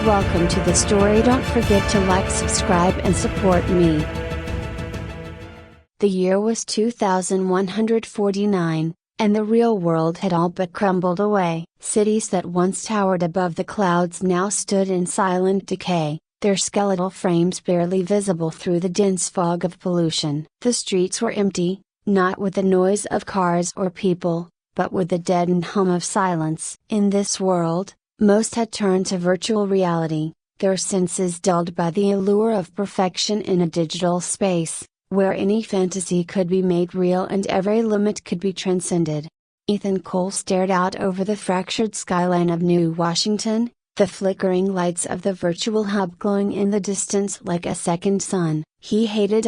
Welcome to the story. Don't forget to like, subscribe and support me. The year was 2149, and the real world had all but crumbled away. Cities that once towered above the clouds now stood in silent decay, their skeletal frames barely visible through the dense fog of pollution. The streets were empty, not with the noise of cars or people, but with the deadened hum of silence. In this world, most had turned to virtual reality, their senses dulled by the allure of perfection in a digital space, where any fantasy could be made real and every limit could be transcended. Ethan Cole stared out over the fractured skyline of New Washington, the flickering lights of the virtual hub glowing in the distance like a second sun. He hated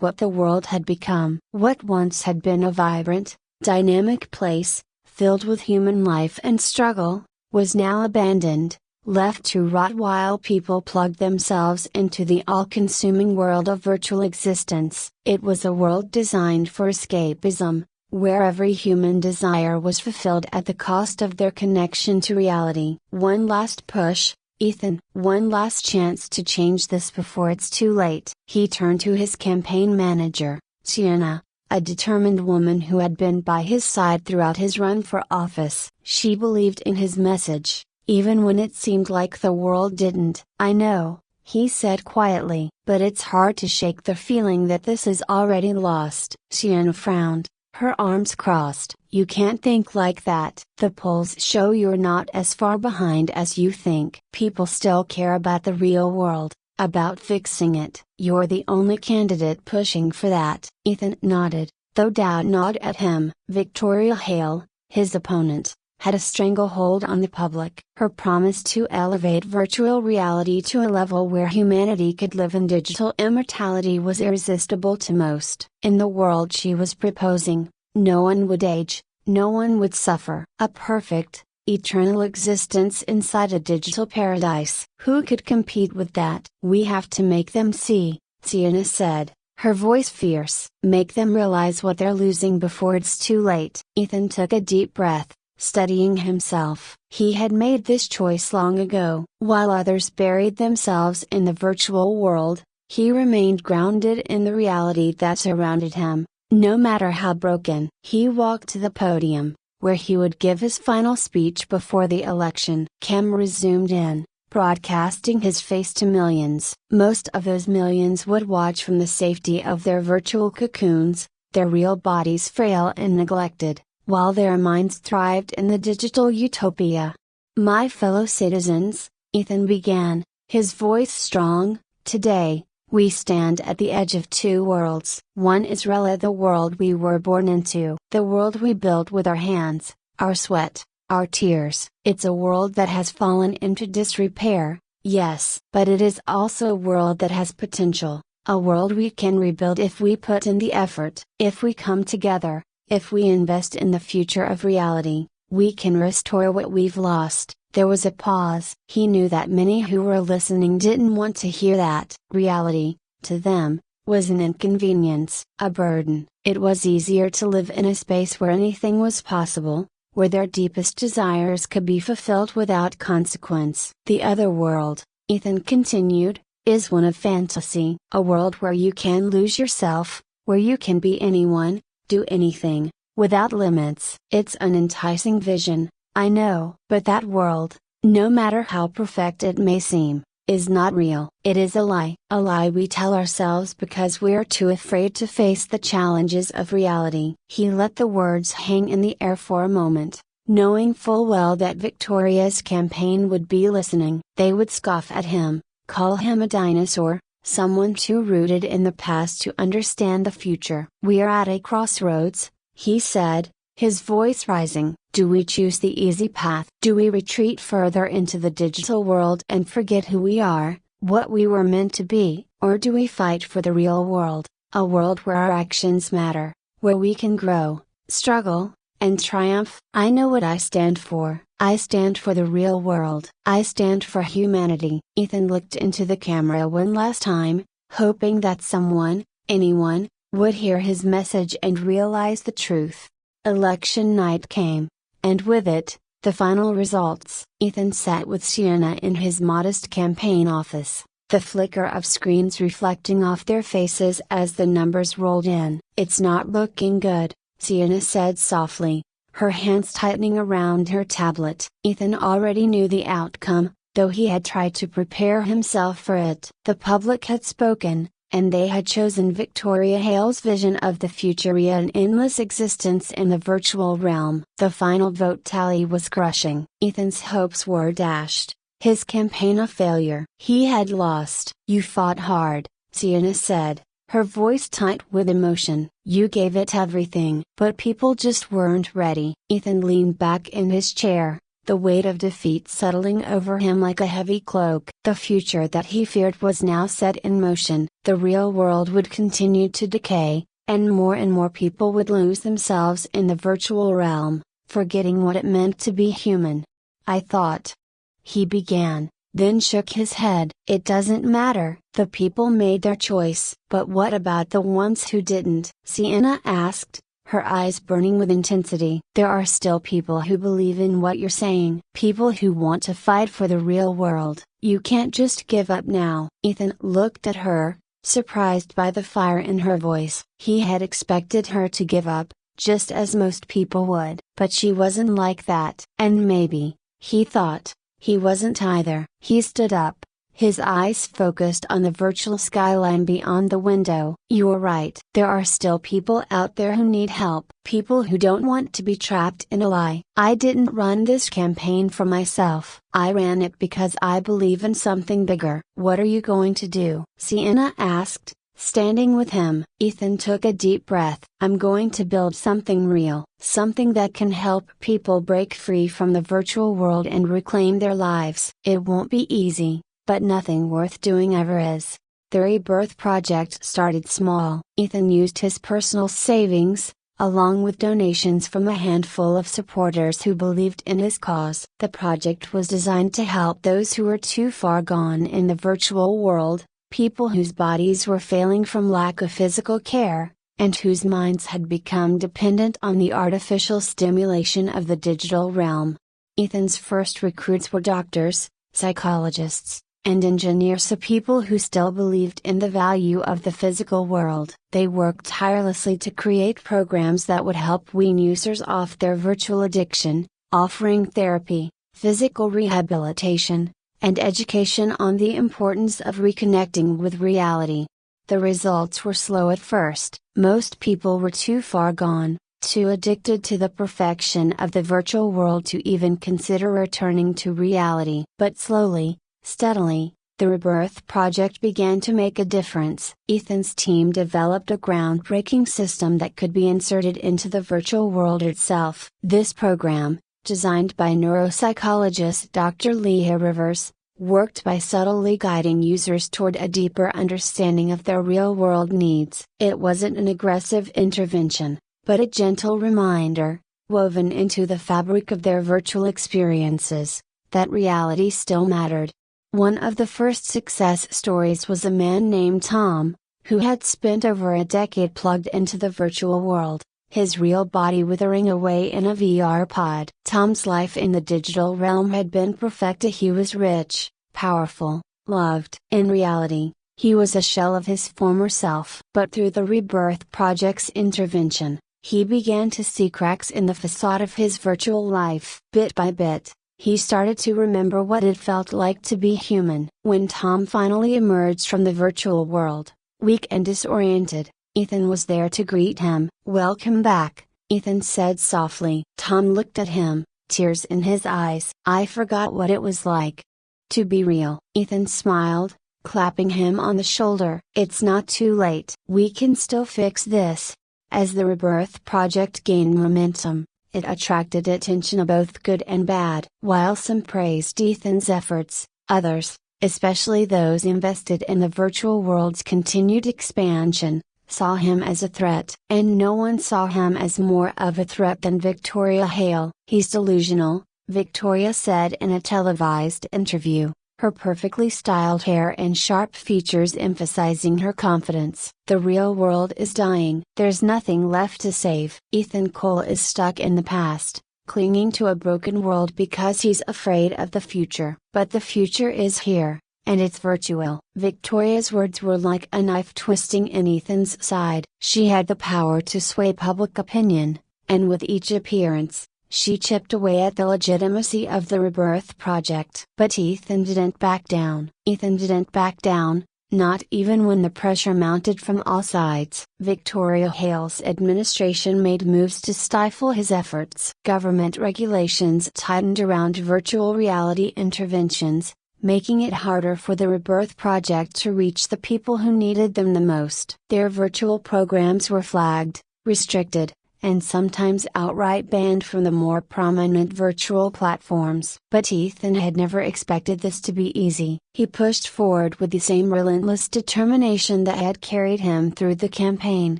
what the world had become. What once had been a vibrant, dynamic place, filled with human life and struggle, was now abandoned, left to rot while people plugged themselves into the all-consuming world of virtual existence. It was a world designed for escapism, where every human desire was fulfilled at the cost of their connection to reality. One last push, Ethan. One last chance to change this before it's too late. He turned to his campaign manager, Sienna, a determined woman who had been by his side throughout his run for office. She believed in his message, even when it seemed like the world didn't. "I know," he said quietly, "but it's hard to shake the feeling that this is already lost." Sienna frowned, her arms crossed. "You can't think like that. The polls show you're not as far behind as you think. People still care about the real world, about fixing it. You're the only candidate pushing for that." Ethan nodded, though doubt gnawed at him. Victoria Hale, his opponent, had a stranglehold on the public. Her promise to elevate virtual reality to a level where humanity could live in digital immortality was irresistible to most. In the world she was proposing, no one would age, no one would suffer. A perfect, eternal existence inside a digital paradise. Who could compete with that? "We have to make them see," Sienna said, her voice fierce. "Make them realize what they're losing before it's too late." Ethan took a deep breath, steadying himself. He had made this choice long ago. While others buried themselves in the virtual world, he remained grounded in the reality that surrounded him, no matter how broken. He walked to the podium, where he would give his final speech before the election. Cameras zoomed in, broadcasting his face to millions. Most of those millions would watch from the safety of their virtual cocoons, their real bodies frail and neglected, while their minds thrived in the digital utopia. "My fellow citizens," Ethan began, his voice strong, "today, we stand at the edge of two worlds. One is really the world we were born into, the world we built with our hands, our sweat, our tears. It's a world that has fallen into disrepair, yes, but it is also a world that has potential, a world we can rebuild if we put in the effort. If we come together, if we invest in the future of reality, we can restore what we've lost." There was a pause. He knew that many who were listening didn't want to hear that. Reality, to them, was an inconvenience, a burden. It was easier to live in a space where anything was possible, where their deepest desires could be fulfilled without consequence. "The other world," Ethan continued, "is one of fantasy. A world where you can lose yourself, where you can be anyone, do anything, without limits. It's an enticing vision, I know. But that world, no matter how perfect it may seem, is not real. It is a lie we tell ourselves because we're too afraid to face the challenges of reality." He let the words hang in the air for a moment, knowing full well that Victoria's campaign would be listening. They would scoff at him, call him a dinosaur, someone too rooted in the past to understand the future. "We're at a crossroads," he said, his voice rising. "Do we choose the easy path? Do we retreat further into the digital world and forget who we are, what we were meant to be? Or do we fight for the real world, a world where our actions matter, where we can grow, struggle, and triumph?" "I know what I stand for. I stand for the real world. I stand for humanity." Ethan looked into the camera one last time, hoping that someone, anyone, would hear his message and realize the truth. Election night came, and with it, The final results. Ethan sat with Sienna in his modest campaign office, the flicker of screens reflecting off their faces as the numbers rolled in. "It's not looking good," Sienna said softly, her hands tightening around her tablet. Ethan already knew the outcome, though he had tried to prepare himself for it. The public had spoken, and they had chosen Victoria Hale's vision of the future, an endless existence in the virtual realm. The final vote tally was crushing. Ethan's hopes were dashed, his campaign a failure. He had lost. "You fought hard," Sienna said, her voice tight with emotion. "You gave it everything. But people just weren't ready." Ethan leaned back in his chair, the weight of defeat settling over him like a heavy cloak. The future that he feared was now set in motion. The real world would continue to decay, and more people would lose themselves in the virtual realm, forgetting what it meant to be human. "I thought," he began, then shook his head. "It doesn't matter. The people made their choice." "But what about the ones who didn't?" Sienna asked, her eyes burning with intensity. "There are still people who believe in what you're saying. People who want to fight for the real world. You can't just give up now." Ethan looked at her, surprised by the fire in her voice. He had expected her to give up, just as most people would. But she wasn't like that. And maybe, he thought, he wasn't either. He stood up, his eyes focused on the virtual skyline beyond the window. "You're right. There are still people out there who need help. People who don't want to be trapped in a lie. I didn't run this campaign for myself. I ran it because I believe in something bigger." "What are you going to do?" Sienna asked, standing with him. Ethan took a deep breath. "I'm going to build something real. Something that can help people break free from the virtual world and reclaim their lives. It won't be easy, but nothing worth doing ever is." The Rebirth project started small. Ethan used his personal savings, along with donations from a handful of supporters who believed in his cause. The project was designed to help those who were too far gone in the virtual world, people whose bodies were failing from lack of physical care, and whose minds had become dependent on the artificial stimulation of the digital realm. Ethan's first recruits were doctors, psychologists, and engineers, so people who still believed in the value of the physical world. They worked tirelessly to create programs that would help wean users off their virtual addiction, offering therapy, physical rehabilitation, and education on the importance of reconnecting with reality. The results were slow at first. Most people were too far gone, too addicted to the perfection of the virtual world to even consider returning to reality. But slowly, steadily, the Rebirth project began to make a difference. Ethan's team developed a groundbreaking system that could be inserted into the virtual world itself. This program, designed by neuropsychologist Dr. Leah Rivers, worked by subtly guiding users toward a deeper understanding of their real-world needs. It wasn't an aggressive intervention, but a gentle reminder, woven into the fabric of their virtual experiences, that reality still mattered. One of the first success stories was a man named Tom, who had spent over a decade plugged into the virtual world, his real body withering away in a VR pod. Tom's life in the digital realm had been perfected. He was rich, powerful, loved. In reality, he was a shell of his former self. But through the Rebirth project's intervention, he began to see cracks in the facade of his virtual life. Bit by bit, he started to remember what it felt like to be human. When Tom finally emerged from the virtual world, weak and disoriented, Ethan was there to greet him. "Welcome back," Ethan said softly. Tom looked at him, tears in his eyes. "I forgot what it was like to be real." Ethan smiled, clapping him on the shoulder. "It's not too late. We can still fix this." As the Rebirth project gained momentum, it attracted attention of both good and bad. While some praised Ethan's efforts, others, especially those invested in the virtual world's continued expansion, saw him as a threat. And no one saw him as more of a threat than Victoria Hale. "He's delusional," Victoria said in a televised interview, her perfectly styled hair and sharp features emphasizing her confidence. "The real world is dying. There's nothing left to save. Ethan Cole is stuck in the past, clinging to a broken world because he's afraid of the future. But the future is here, and it's virtual. Victoria's words were like a knife twisting in Ethan's side. She had the power to sway public opinion, and with each appearance, she chipped away at the legitimacy of the Rebirth project. But Ethan didn't back down. Ethan didn't back down, not even when the pressure mounted from all sides. Victoria Hale's administration made moves to stifle his efforts. Government regulations tightened around virtual reality interventions, making it harder for the Rebirth project to reach the people who needed them the most. Their virtual programs were flagged, restricted, and sometimes outright banned from the more prominent virtual platforms. But Ethan had never expected this to be easy. He pushed forward with the same relentless determination that had carried him through the campaign.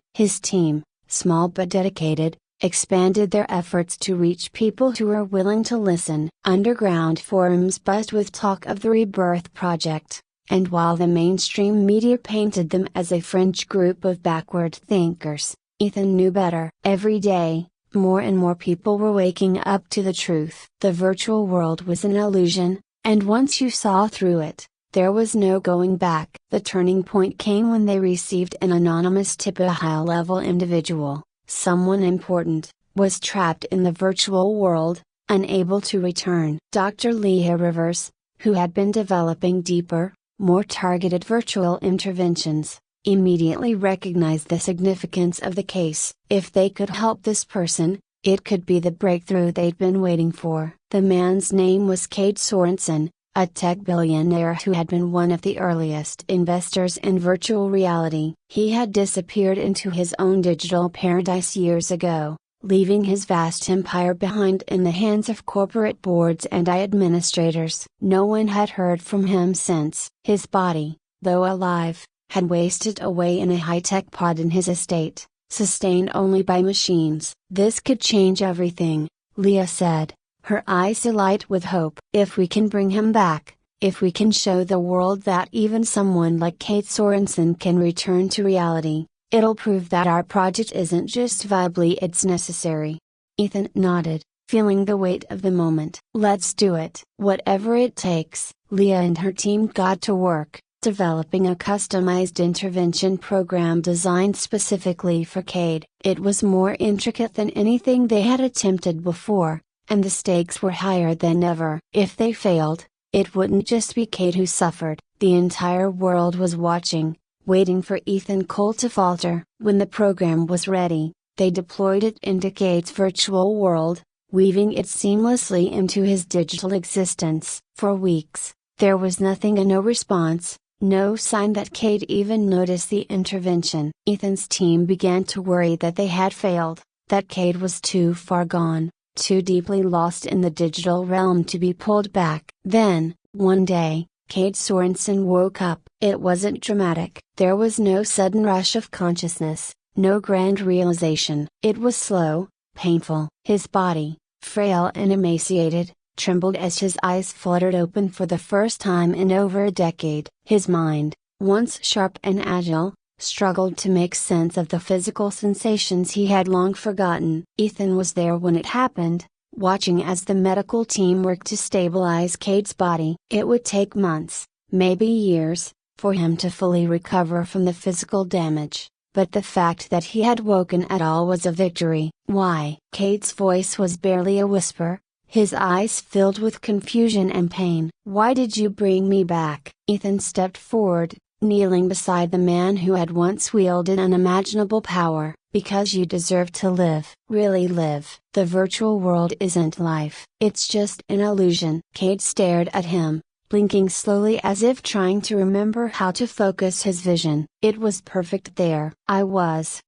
His team, small but dedicated, expanded their efforts to reach people who were willing to listen. Underground forums buzzed with talk of the Rebirth project, and while the mainstream media painted them as a fringe group of backward thinkers, Ethan knew better. Every day, more and more people were waking up to the truth. The virtual world was an illusion, and once you saw through it, there was no going back. The turning point came when they received an anonymous tip. A high-level individual, someone important, was trapped in the virtual world, unable to return. Dr. Leah Rivers, who had been developing deeper, more targeted virtual interventions, immediately recognized the significance of the case. If they could help this person, it could be the breakthrough they'd been waiting for. The man's name was Cade Sorensen, a tech billionaire who had been one of the earliest investors in virtual reality. He had disappeared into his own digital paradise years ago, leaving his vast empire behind in the hands of corporate boards and administrators. No one had heard from him since. His body, though alive, had wasted away in a high-tech pod in his estate, sustained only by machines. This could change everything, Leah said, her eyes alight with hope. If we can bring him back, if we can show the world that even someone like Cade Sorensen can return to reality, it'll prove that our project isn't just viably, it's necessary. Ethan nodded, feeling the weight of the moment. Let's do it. Whatever it takes. Leah and her team got to work, developing a customized intervention program designed specifically for Cade. It was more intricate than anything they had attempted before, and the stakes were higher than ever. If they failed, it wouldn't just be Cade who suffered. The entire world was watching, waiting for Ethan Cole to falter. When the program was ready, they deployed it into Cade's virtual world, weaving it seamlessly into his digital existence. For weeks, there was nothing and no response. No sign that Cade even noticed the intervention. Ethan's team began to worry that they had failed, that Cade was too far gone, too deeply lost in the digital realm to be pulled back. Then, one day, Cade Sorensen woke up. It wasn't dramatic. There was no sudden rush of consciousness, no grand realization. It was slow, painful. His body, frail and emaciated, trembled as his eyes fluttered open for the first time in over a decade. His mind, once sharp and agile, struggled to make sense of the physical sensations he had long forgotten. Ethan was there when it happened, watching as the medical team worked to stabilize Cade's body. It would take months, maybe years, for him to fully recover from the physical damage, but the fact that he had woken at all was a victory. Why? Cade's voice was barely a whisper, his eyes filled with confusion and pain. Why did you bring me back? Ethan stepped forward, kneeling beside the man who had once wielded unimaginable power. Because you deserve to live. Really live. The virtual world isn't life. It's just an illusion. Cade stared at him, blinking slowly as if trying to remember how to focus his vision. It was perfect there. I was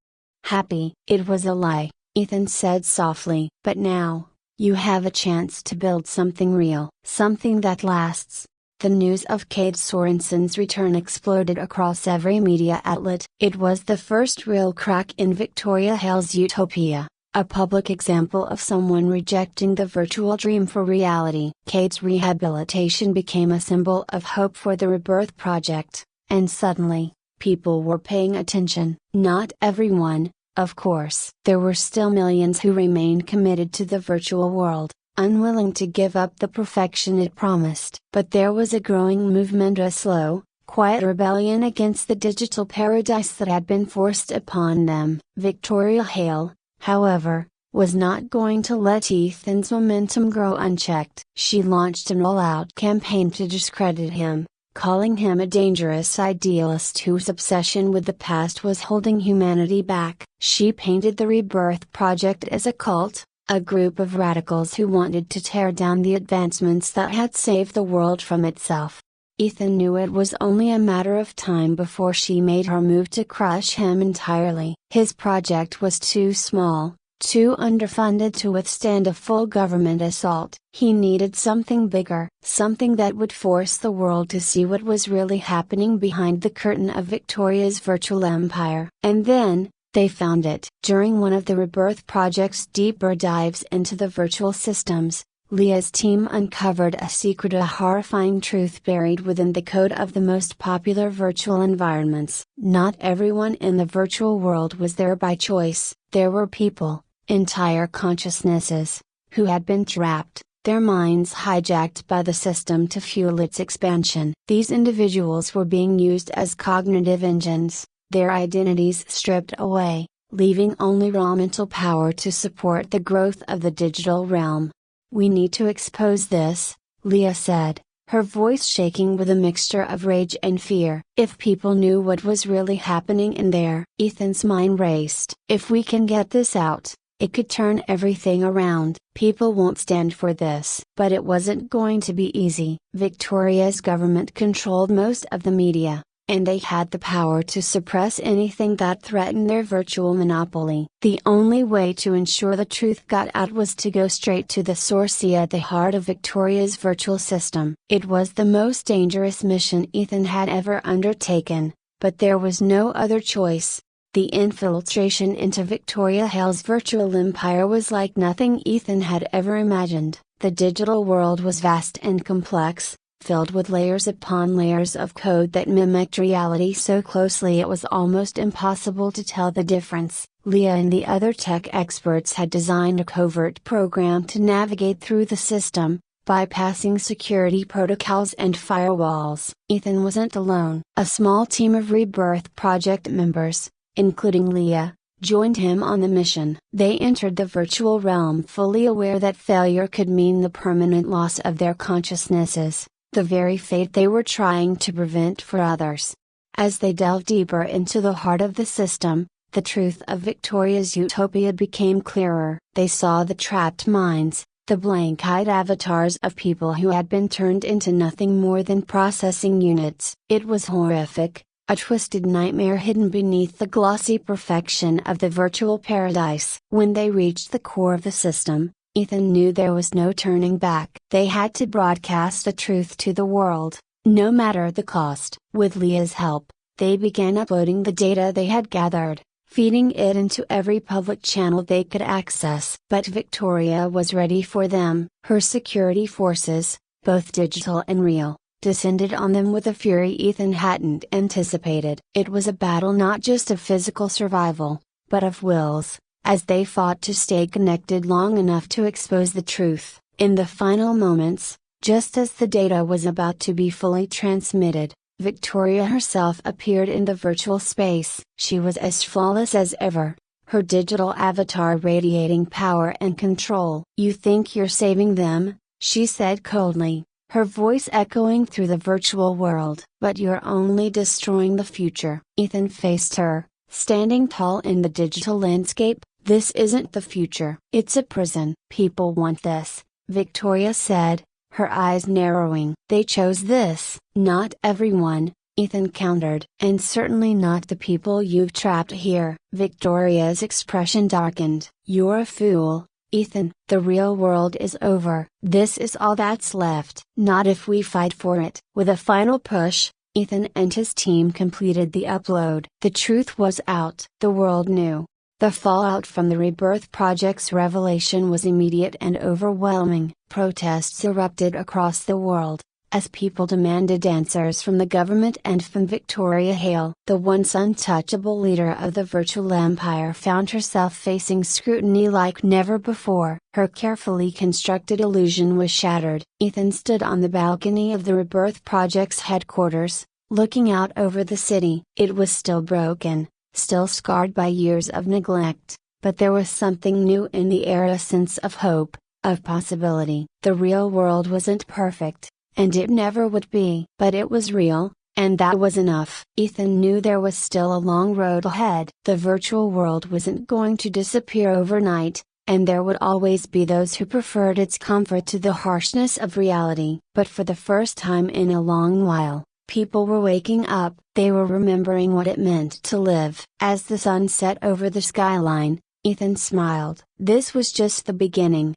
happy. It was a lie, Ethan said softly. But now, you have a chance to build something real. Something that lasts. The news of Cade Sorensen's return exploded across every media outlet. It was the first real crack in Victoria Hale's utopia, a public example of someone rejecting the virtual dream for reality. Cade's rehabilitation became a symbol of hope for the Rebirth project, and suddenly, people were paying attention. Not everyone, Of course, there were still millions who remained committed to the virtual world, unwilling to give up the perfection it promised. But there was a growing movement, a slow, quiet rebellion against the digital paradise that had been forced upon them. Victoria Hale, however, was not going to let Ethan's momentum grow unchecked. She launched an all-out campaign to discredit him, calling him a dangerous idealist whose obsession with the past was holding humanity back. She painted the Rebirth Project as a cult, a group of radicals who wanted to tear down the advancements that had saved the world from itself. Ethan knew it was only a matter of time before she made her move to crush him entirely. His project was too small, too underfunded to withstand a full government assault. He needed something bigger, something that would force the world to see what was really happening behind the curtain of Victoria's virtual empire. And then, they found it. During one of the Rebirth Project's deeper dives into the virtual systems, Leah's team uncovered a secret, a horrifying truth buried within the code of the most popular virtual environments. Not everyone in the virtual world was there by choice. There were people, entire consciousnesses, who had been trapped, their minds hijacked by the system to fuel its expansion. These individuals were being used as cognitive engines, their identities stripped away, leaving only raw mental power to support the growth of the digital realm. "We need to expose this," Leah said, her voice shaking with a mixture of rage and fear. "If people knew what was really happening in there." Ethan's mind raced. "If we can get this out, it could turn everything around. People won't stand for this." But it wasn't going to be easy. Victoria's government controlled most of the media, and they had the power to suppress anything that threatened their virtual monopoly. The only way to ensure the truth got out was to go straight to the source at the heart of Victoria's virtual system. It was the most dangerous mission Ethan had ever undertaken, but there was no other choice. The infiltration into Victoria Hale's virtual empire was like nothing Ethan had ever imagined. The digital world was vast and complex, filled with layers upon layers of code that mimicked reality so closely it was almost impossible to tell the difference. Leah and the other tech experts had designed a covert program to navigate through the system, bypassing security protocols and firewalls. Ethan wasn't alone. A small team of Rebirth Project members, including Leah, joined him on the mission. They entered the virtual realm fully aware that failure could mean the permanent loss of their consciousnesses, the very fate they were trying to prevent for others. As they delved deeper into the heart of the system, the truth of Victoria's utopia became clearer. They saw the trapped minds, the blank-eyed avatars of people who had been turned into nothing more than processing units. It was horrific, a twisted nightmare hidden beneath the glossy perfection of the virtual paradise. When they reached the core of the system, Ethan knew there was no turning back. They had to broadcast the truth to the world, no matter the cost. With Leah's help, they began uploading the data they had gathered, feeding it into every public channel they could access. But Victoria was ready for them. Her security forces, both digital and real, descended on them with a fury Ethan hadn't anticipated. It was a battle not just of physical survival, but of wills, as they fought to stay connected long enough to expose the truth. In the final moments, just as the data was about to be fully transmitted, Victoria herself appeared in the virtual space. She was as flawless as ever, her digital avatar radiating power and control. "You think you're saving them," she said coldly, her voice echoing through the virtual world. "But you're only destroying the future." Ethan faced her, standing tall in the digital landscape. "This isn't the future. It's a prison." "People want this," Victoria said, her eyes narrowing. "They chose this." "Not everyone," Ethan countered. "And certainly not the people you've trapped here." Victoria's expression darkened. "You're a fool, Ethan. The real world is over. This is all that's left." "Not if we fight for it." With a final push, Ethan and his team completed the upload. The truth was out. The world knew. The fallout from the Rebirth Project's revelation was immediate and overwhelming. Protests erupted across the world, as people demanded answers from the government and from Victoria Hale. The once untouchable leader of the virtual empire found herself facing scrutiny like never before. Her carefully constructed illusion was shattered. Ethan stood on the balcony of the Rebirth Project's headquarters, looking out over the city. It was still broken, still scarred by years of neglect, but there was something new in the air, a sense of hope, of possibility. The real world wasn't perfect, and it never would be. But it was real, and that was enough. Ethan knew there was still a long road ahead. The virtual world wasn't going to disappear overnight, and there would always be those who preferred its comfort to the harshness of reality. But for the first time in a long while, people were waking up. They were remembering what it meant to live. As the sun set over the skyline, Ethan smiled. This was just the beginning.